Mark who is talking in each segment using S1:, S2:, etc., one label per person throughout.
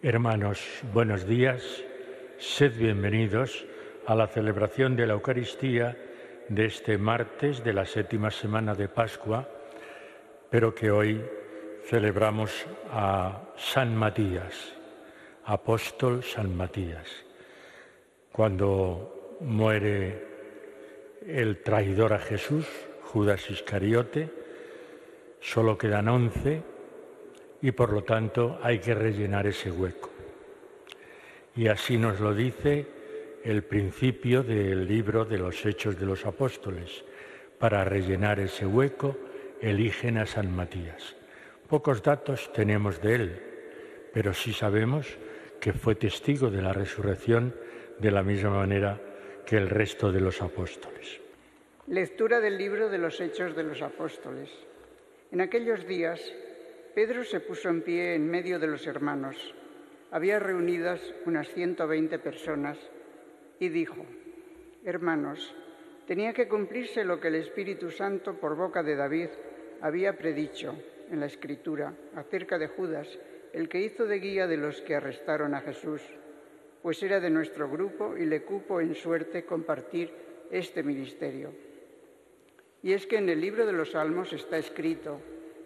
S1: Hermanos, buenos días. Sed bienvenidos a la celebración de la Eucaristía de este martes de la 7ª semana de Pascua, pero que hoy celebramos a San Matías, apóstol San Matías. Cuando muere el traidor a Jesús, Judas Iscariote, solo quedan 11 y por lo tanto hay que rellenar ese hueco. Y así nos lo dice el principio del libro de los Hechos de los Apóstoles. Para rellenar ese hueco eligen a San Matías. Pocos datos tenemos de él, pero sí sabemos que fue testigo de la resurrección de la misma manera que el resto de los apóstoles.
S2: Lectura del libro de los Hechos de los Apóstoles. En aquellos días, Pedro se puso en pie en medio de los hermanos. Había reunidas unas 120 personas y dijo: Hermanos, tenía que cumplirse lo que el Espíritu Santo por boca de David había predicho en la Escritura acerca de Judas, el que hizo de guía de los que arrestaron a Jesús, pues era de nuestro grupo y le cupo en suerte compartir este ministerio. Y es que en el libro de los Salmos está escrito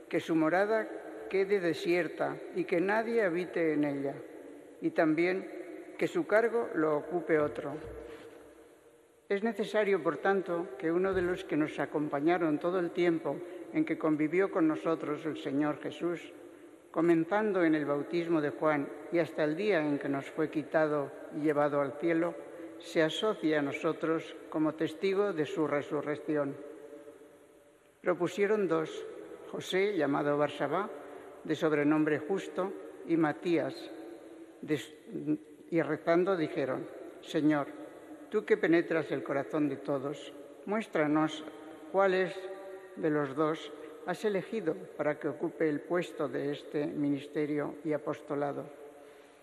S2: que su morada quede desierta y que nadie habite en ella, y también que su cargo lo ocupe otro. Es necesario, por tanto, que uno de los que nos acompañaron todo el tiempo en que convivió con nosotros el Señor Jesús, comenzando en el bautismo de Juan y hasta el día en que nos fue quitado y llevado al cielo, se asocie a nosotros como testigo de su resurrección. Propusieron dos: José, llamado Barsabá, de sobrenombre Justo, y Matías, y rezando dijeron: Señor, tú que penetras el corazón de todos, muéstranos cuáles de los dos has elegido para que ocupe el puesto de este ministerio y apostolado,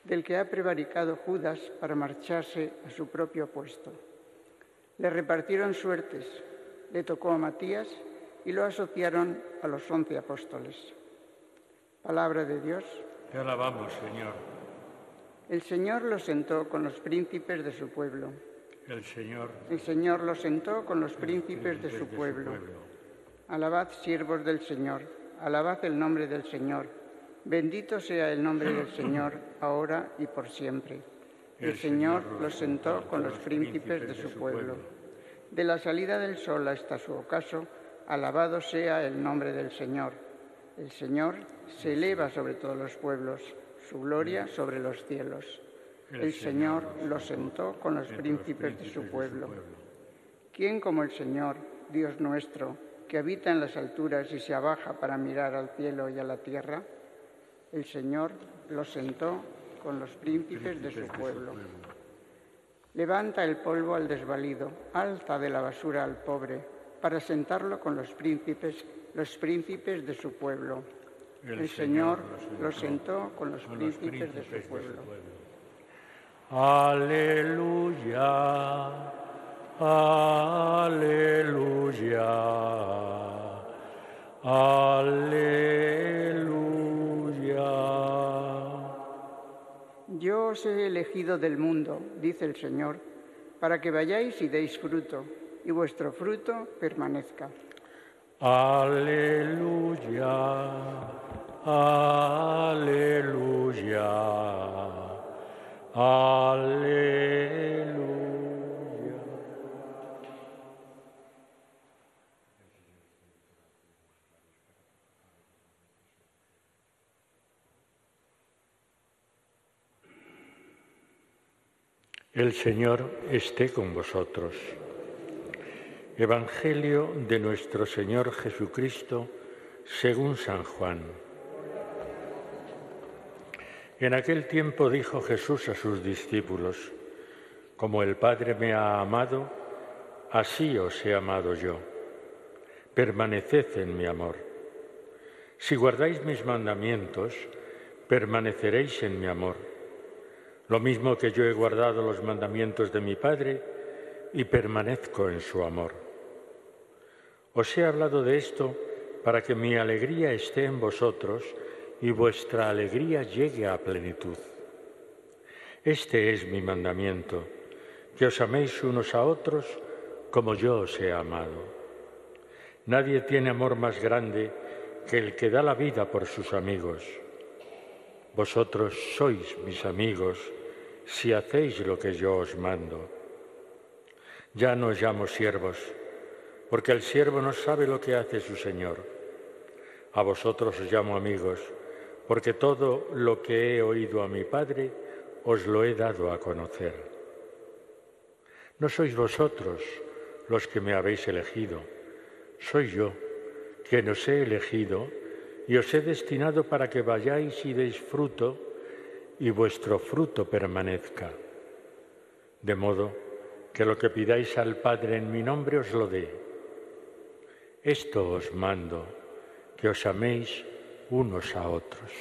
S2: del que ha prevaricado Judas para marcharse a su propio puesto. Le repartieron suertes, le tocó a Matías y lo asociaron a los 11 apóstoles. Palabra de Dios.
S1: Te alabamos, Señor.
S2: El Señor lo sentó con los príncipes de su pueblo.
S1: El
S2: Señor lo sentó con los príncipes de su pueblo. Alabad, siervos del Señor, alabad el nombre del Señor. Bendito sea el nombre del Señor, ahora y por siempre. El Señor lo sentó con los príncipes de su pueblo. De la salida del sol hasta su ocaso, alabado sea el nombre del Señor. El Señor se eleva sobre todos los pueblos, su gloria sobre los cielos. El Señor lo sentó con los príncipes de su pueblo. ¿Quién como el Señor, Dios nuestro, que habita en las alturas y se abaja para mirar al cielo y a la tierra? El Señor lo sentó con los príncipes de su pueblo. Levanta el polvo al desvalido, alza de la basura al pobre, para sentarlo con los príncipes de su pueblo. El Señor lo sentó con los príncipes de su pueblo.
S1: Aleluya, aleluya, aleluya.
S2: Yo os he elegido del mundo, dice el Señor, para que vayáis y deis fruto, y vuestro fruto permanezca.
S1: Aleluya, aleluya, aleluya. El Señor esté con vosotros. Evangelio de nuestro Señor Jesucristo según San Juan. En aquel tiempo dijo Jesús a sus discípulos: Como el Padre me ha amado, así os he amado yo. Permaneced en mi amor. Si guardáis mis mandamientos, permaneceréis en mi amor. Lo mismo que yo he guardado los mandamientos de mi Padre y permanezco en su amor. Os he hablado de esto para que mi alegría esté en vosotros y vuestra alegría llegue a plenitud. Este es mi mandamiento, que os améis unos a otros como yo os he amado. Nadie tiene amor más grande que el que da la vida por sus amigos. Vosotros sois mis amigos si hacéis lo que yo os mando. Ya no os llamo siervos, porque el siervo no sabe lo que hace su señor. A vosotros os llamo amigos, porque todo lo que he oído a mi Padre os lo he dado a conocer. No sois vosotros los que me habéis elegido, soy yo quien os he elegido y os he destinado para que vayáis y deis fruto y vuestro fruto permanezca, de modo que lo que pidáis al Padre en mi nombre os lo dé. Esto os mando, que os améis unos a otros.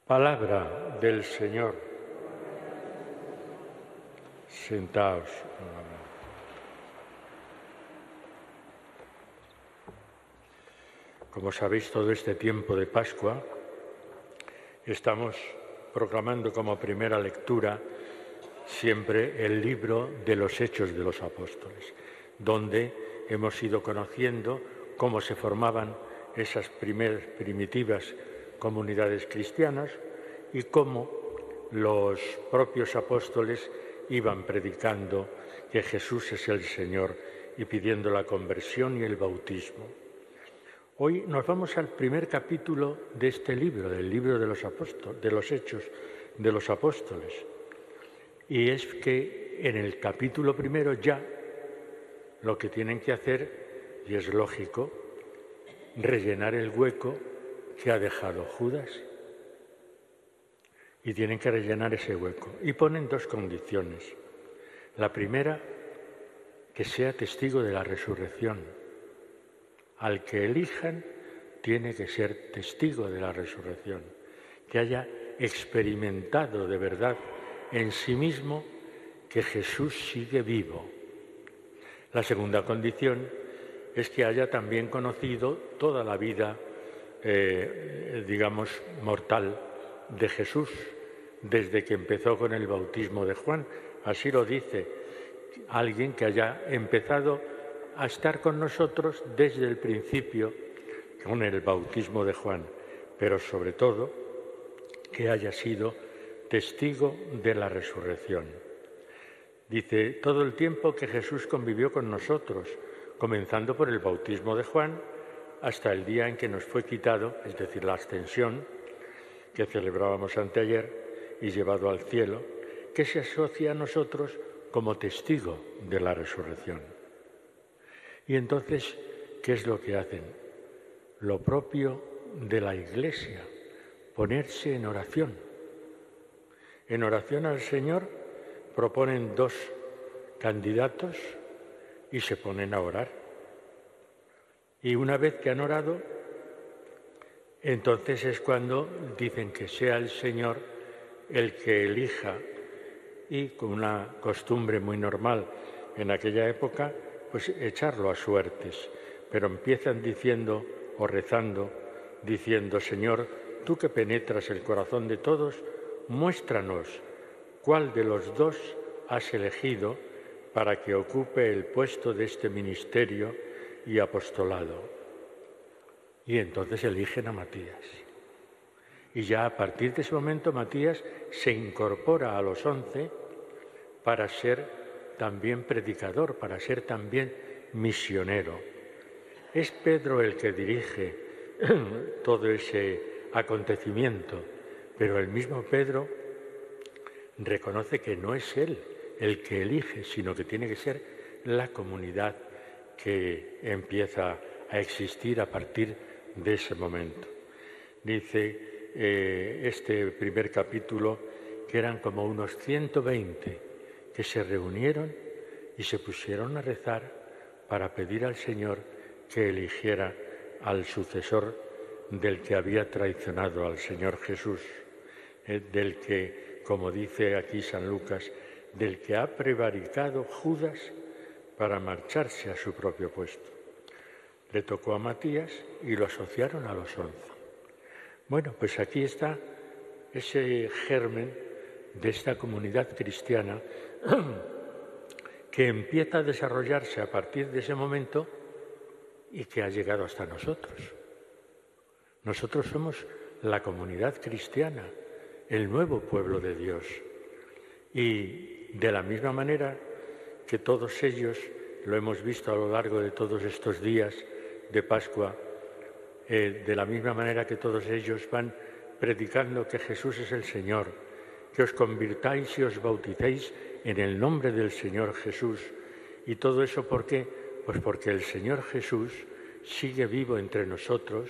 S1: Palabra del Señor. Sentaos. Como sabéis, todo este tiempo de Pascua estamos proclamando como primera lectura siempre el libro de los Hechos de los Apóstoles, donde hemos ido conociendo cómo se formaban esas primitivas comunidades cristianas y cómo los propios apóstoles iban predicando que Jesús es el Señor y pidiendo la conversión y el bautismo. Hoy nos vamos al primer capítulo de este libro, del libro de los Apóstoles, de los Hechos de los Apóstoles. Y es que en el capítulo primero ya lo que tienen que hacer, y es lógico, rellenar el hueco que ha dejado Judas. Y tienen que rellenar ese hueco. Y ponen dos condiciones. La primera, que sea testigo de la resurrección. Al que elijan tiene que ser testigo de la resurrección, que haya experimentado de verdad en sí mismo que Jesús sigue vivo. La segunda condición es que haya también conocido toda la vida, mortal de Jesús, desde que empezó con el bautismo de Juan. Así lo dice alguien que haya empezado a estar con nosotros desde el principio con el bautismo de Juan, pero sobre todo que haya sido testigo de la resurrección. Dice, todo el tiempo que Jesús convivió con nosotros, comenzando por el bautismo de Juan, hasta el día en que nos fue quitado, es decir, la ascensión, que celebrábamos anteayer, y llevado al cielo, que se asocia a nosotros como testigo de la resurrección. Y entonces, ¿qué es lo que hacen? Lo propio de la Iglesia, ponerse en oración. En oración al Señor proponen dos candidatos y se ponen a orar. Y una vez que han orado, entonces es cuando dicen que sea el Señor el que elija, y con una costumbre muy normal en aquella época, pues echarlo a suertes. Pero empiezan diciendo o rezando, diciendo, Señor, tú que penetras el corazón de todos, muéstranos cuál de los dos has elegido para que ocupe el puesto de este ministerio y apostolado. Y entonces eligen a Matías. Y ya a partir de ese momento Matías se incorpora a los 11 para ser también predicador, para ser también misionero. Es Pedro el que dirige todo ese acontecimiento, pero el mismo Pedro reconoce que no es él el que elige, sino que tiene que ser la comunidad que empieza a existir a partir de ese momento. Dice este primer capítulo que eran como unos 120 que se reunieron y se pusieron a rezar para pedir al Señor que eligiera al sucesor del que había traicionado al Señor Jesús, del que, como dice aquí San Lucas, del que ha prevaricado Judas para marcharse a su propio puesto. Le tocó a Matías y lo asociaron a los 11. Bueno, pues aquí está ese germen de esta comunidad cristiana que empieza a desarrollarse a partir de ese momento y que ha llegado hasta nosotros. Nosotros somos la comunidad cristiana, el nuevo pueblo de Dios. Y de la misma manera que todos ellos, lo hemos visto a lo largo de todos estos días de Pascua, de la misma manera que todos ellos van predicando que Jesús es el Señor, que os convirtáis y os bauticéis en el nombre del Señor Jesús. ¿Y todo eso por qué? Pues porque el Señor Jesús sigue vivo entre nosotros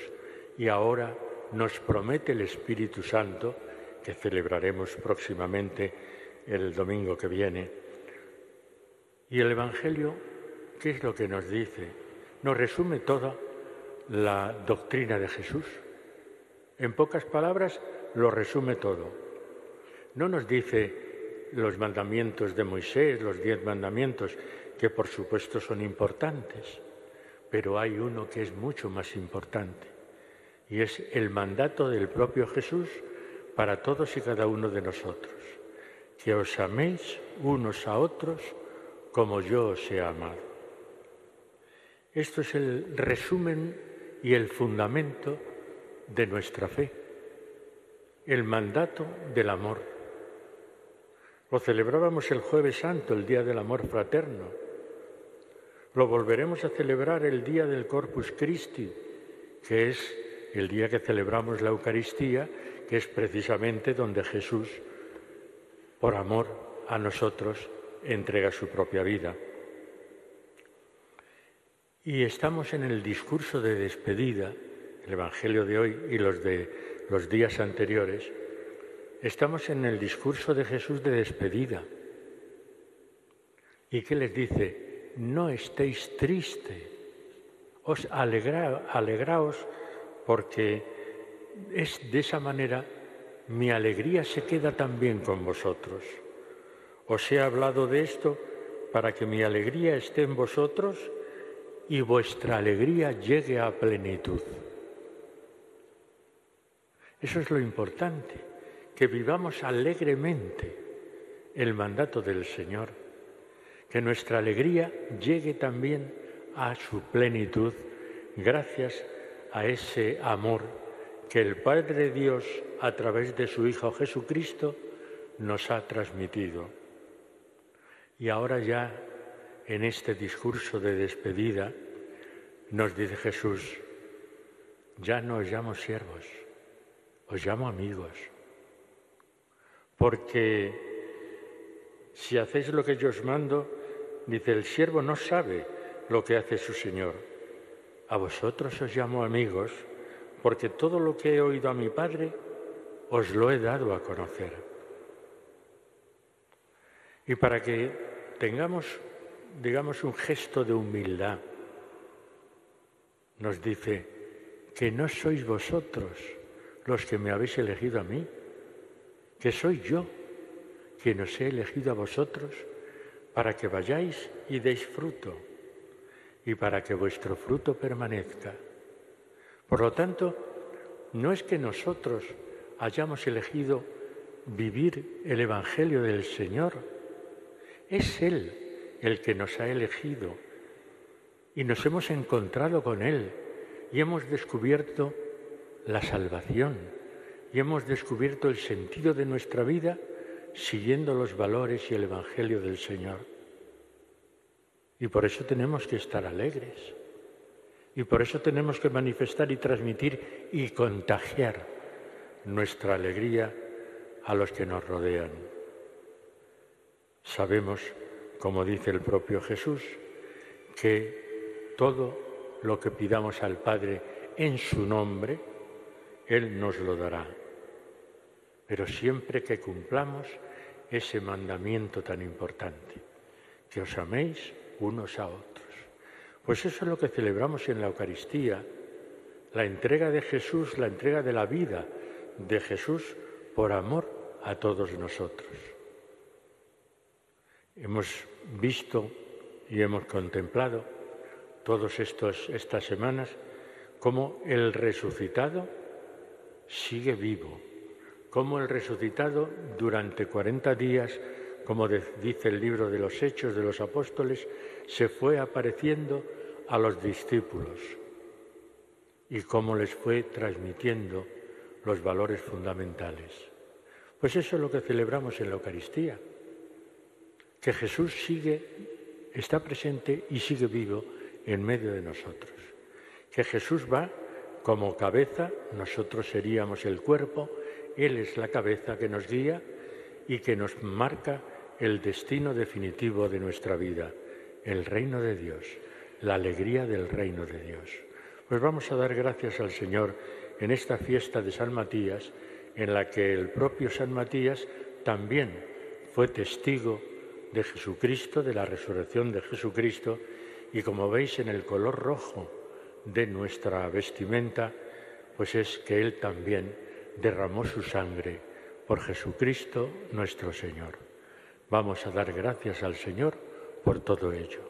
S1: y ahora nos promete el Espíritu Santo, que celebraremos próximamente el domingo que viene. Y el Evangelio, ¿qué es lo que nos dice? Nos resume toda la doctrina de Jesús. En pocas palabras, lo resume todo. No nos dice los mandamientos de Moisés, los 10 mandamientos, que por supuesto son importantes, pero hay uno que es mucho más importante, y es el mandato del propio Jesús para todos y cada uno de nosotros, que os améis unos a otros como yo os he amado. Esto es el resumen y el fundamento de nuestra fe, el mandato del amor. Lo celebrábamos el Jueves Santo, el Día del Amor Fraterno. Lo volveremos a celebrar el Día del Corpus Christi, que es el día que celebramos la Eucaristía, que es precisamente donde Jesús, por amor a nosotros, entrega su propia vida. Y estamos en el discurso de despedida, el Evangelio de hoy y los de los días anteriores, estamos en el discurso de Jesús de despedida. ¿Y qué les dice? No estéis tristes, alegraos, porque es de esa manera mi alegría se queda también con vosotros. Os he hablado de esto para que mi alegría esté en vosotros y vuestra alegría llegue a plenitud. Eso es lo importante, que vivamos alegremente el mandato del Señor, que nuestra alegría llegue también a su plenitud gracias a ese amor que el Padre Dios, a través de su Hijo Jesucristo, nos ha transmitido. Y ahora ya, en este discurso de despedida, nos dice Jesús, ya no os llamo siervos, os llamo amigos, porque si hacéis lo que yo os mando, dice, el siervo no sabe lo que hace su Señor. A vosotros os llamo amigos, porque todo lo que he oído a mi Padre os lo he dado a conocer. Y para que tengamos, digamos, un gesto de humildad, nos dice que no sois vosotros los que me habéis elegido a mí, que soy yo quien os he elegido a vosotros para que vayáis y deis fruto y para que vuestro fruto permanezca. Por lo tanto, no es que nosotros hayamos elegido vivir el Evangelio del Señor, es Él el que nos ha elegido y nos hemos encontrado con Él y hemos descubierto la salvación y hemos descubierto el sentido de nuestra vida siguiendo los valores y el Evangelio del Señor. Y por eso tenemos que estar alegres. Y por eso tenemos que manifestar y transmitir y contagiar nuestra alegría a los que nos rodean. Sabemos, como dice el propio Jesús, que todo lo que pidamos al Padre en su nombre, Él nos lo dará. Pero siempre que cumplamos ese mandamiento tan importante, que os améis unos a otros. Pues eso es lo que celebramos en la Eucaristía, la entrega de Jesús, la entrega de la vida de Jesús por amor a todos nosotros. Hemos visto y hemos contemplado todas estas semanas cómo el resucitado sigue vivo, cómo el resucitado durante 40 días, como dice el libro de los Hechos de los Apóstoles, se fue apareciendo a los discípulos y cómo les fue transmitiendo los valores fundamentales. Pues eso es lo que celebramos en la Eucaristía, que Jesús está presente y sigue vivo en medio de nosotros, que Jesús va como cabeza, nosotros seríamos el cuerpo, Él es la cabeza que nos guía y que nos marca el destino definitivo de nuestra vida, el reino de Dios, la alegría del reino de Dios. Pues vamos a dar gracias al Señor en esta fiesta de San Matías, en la que el propio San Matías también fue testigo de Jesucristo, de la resurrección de Jesucristo, y como veis en el color rojo de nuestra vestimenta, pues es que Él también derramó su sangre por Jesucristo nuestro Señor. Vamos a dar gracias al Señor por todo ello.